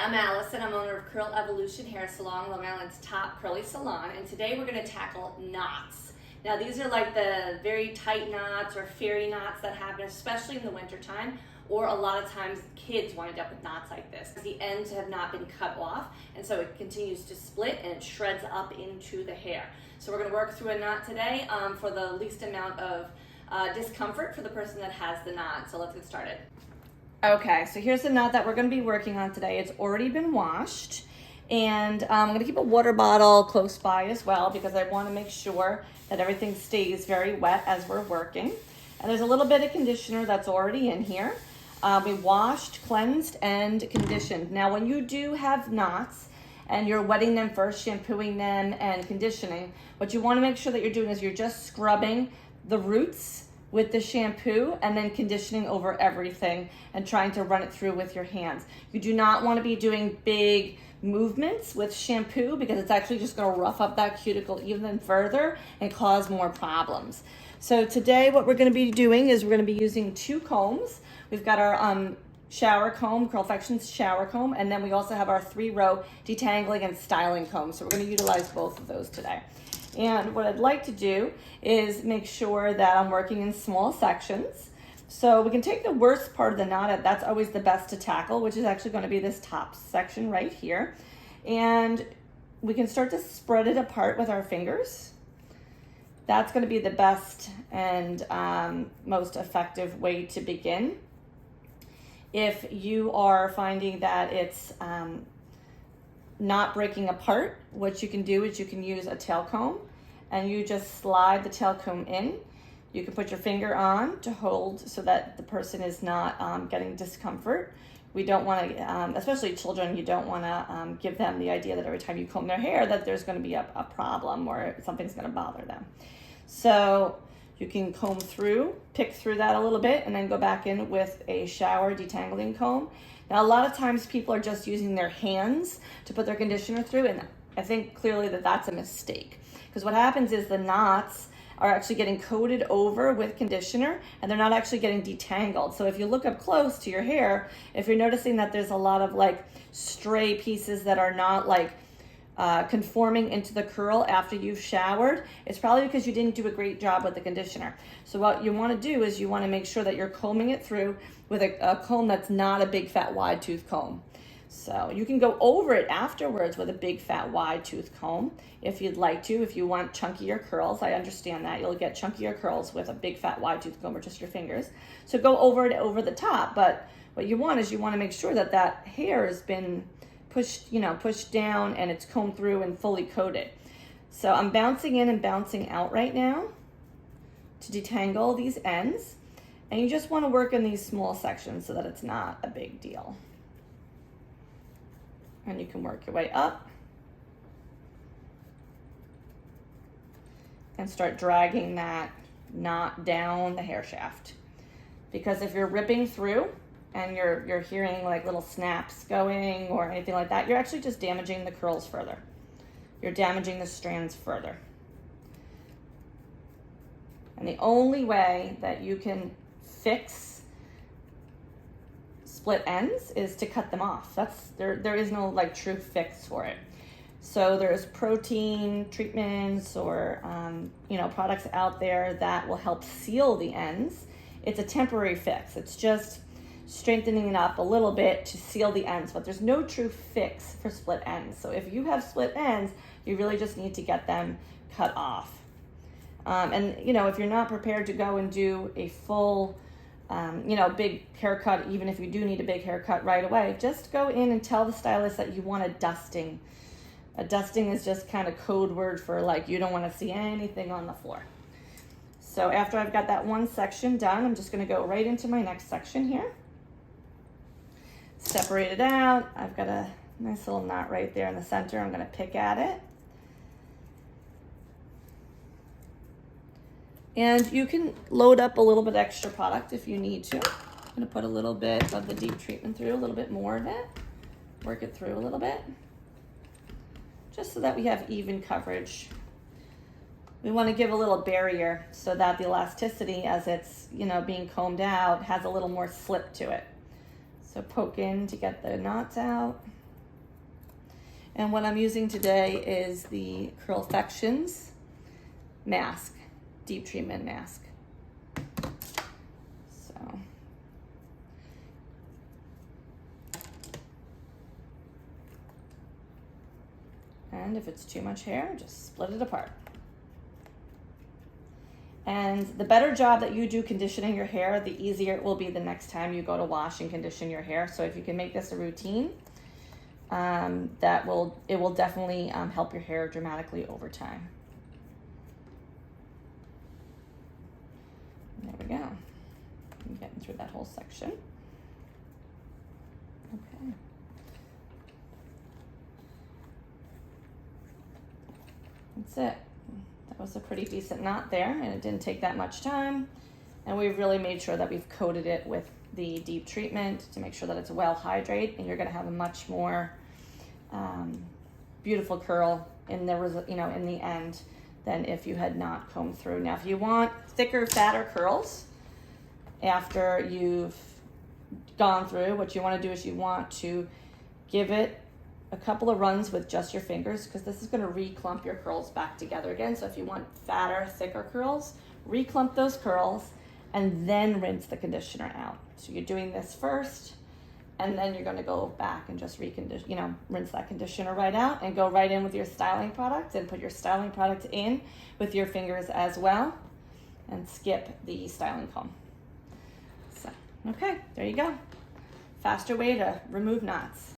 I'm Allison. I'm owner of Curl Evolution Hair Salon, Long Island's top curly salon, and today we're going to tackle knots. Now these are like the very tight knots or fairy knots that happen especially in the wintertime, or a lot of times kids wind up with knots like this. The ends have not been cut off, and so it continues to split and it shreds up into the hair. So we're going to work through a knot today for the least amount of discomfort for the person that has the knot. So let's get started. Okay, so here's the knot that we're going to be working on today. It's already been washed, and I'm going to keep a water bottle close by as well because I want to make sure that everything stays very wet as we're working. And there's a little bit of conditioner that's already in here. We washed, cleansed, and conditioned. Now when you do have knots and you're wetting them first, shampooing them, and conditioning, what you want to make sure that you're doing is you're just scrubbing the roots with the shampoo and then conditioning over everything and trying to run it through with your hands. You do not want to be doing big movements with shampoo because it's actually just going to rough up that cuticle even further and cause more problems. So today what we're going to be doing is we're going to be using two combs. We've got our shower comb, Curlfection's shower comb, and then we also have our 3-row detangling and styling comb. So we're going to utilize both of those today. And what I'd like to do is make sure that I'm working in small sections. So we can take the worst part of the knot, that's always the best to tackle, which is actually going to be this top section right here. And we can start to spread it apart with our fingers. That's going to be the best and most effective way to begin. If you are finding that it's not breaking apart, what you can do is you can use a tail comb and you just slide the tail comb in. You can put your finger on to hold so that the person is not getting discomfort. We don't want to, especially children, you don't want to give them the idea that every time you comb their hair that there's going to be a problem or something's going to bother them. So you can comb through, pick through that a little bit, and then go back in with a shower detangling comb. Now, a lot of times people are just using their hands to put their conditioner through, and I think clearly that that's a mistake. Because what happens is the knots are actually getting coated over with conditioner, and they're not actually getting detangled. So if you look up close to your hair, if you're noticing that there's a lot of like stray pieces that are not like conforming into the curl after you've showered, it's probably because you didn't do a great job with the conditioner. So what you want to do is you want to make sure that you're combing it through with a comb that's not a big fat wide tooth comb. So you can go over it afterwards with a big fat wide tooth comb if you'd like to. If you want chunkier curls, I understand that you'll get chunkier curls with a big fat wide tooth comb or just your fingers. So go over it over the top, but what you want is you want to make sure that that hair has been pushed down and it's combed through and fully coated. So I'm bouncing in and bouncing out right now to detangle these ends. And you just want to work in these small sections so that it's not a big deal. And you can work your way up and start dragging that knot down the hair shaft. Because if you're ripping through and you're hearing like little snaps going or anything like that, you're actually just damaging the curls further. You're damaging the strands further. And the only way that you can fix split ends is to cut them off. There is no like true fix for it. So there's protein treatments or products out there that will help seal the ends. It's a temporary fix. It's just strengthening it up a little bit to seal the ends, but there's no true fix for split ends. So if you have split ends, you really just need to get them cut off. And if you're not prepared to go and do a full big haircut, even if you do need a big haircut right away, just go in and tell the stylist that you want a dusting. A dusting is just kind of code word for like you don't want to see anything on the floor. So after I've got that one section done, I'm just going to go right into my next section here. Separate it out. I've got a nice little knot right there in the center. I'm going to pick at it. And you can load up a little bit extra product if you need to. I'm going to put a little bit of the deep treatment through, a little bit more of it. Work it through a little bit. Just so that we have even coverage. We want to give a little barrier so that the elasticity as it's, being combed out has a little more slip to it. So poke in to get the knots out. And what I'm using today is the Curlfections mask, deep treatment mask. So, and if it's too much hair, just split it apart. And the better job that you do conditioning your hair, the easier it will be the next time you go to wash and condition your hair. So if you can make this a routine, it will definitely help your hair dramatically over time. There we go. I'm getting through that whole section. Okay. That's it. That was a pretty decent knot there, and it didn't take that much time. And we've really made sure that we've coated it with the deep treatment to make sure that it's well hydrated, and you're going to have a much more beautiful curl in the in the end than if you had not combed through. Now, if you want thicker, fatter curls after you've gone through, what you want to do is you want to give it a couple of runs with just your fingers, because this is going to re-clump your curls back together again. So if you want fatter, thicker curls, re-clump those curls and then rinse the conditioner out. So you're doing this first, and then you're going to go back and just rinse that conditioner right out and go right in with your styling product and put your styling product in with your fingers as well, and skip the styling comb. So, okay, there you go. Faster way to remove knots.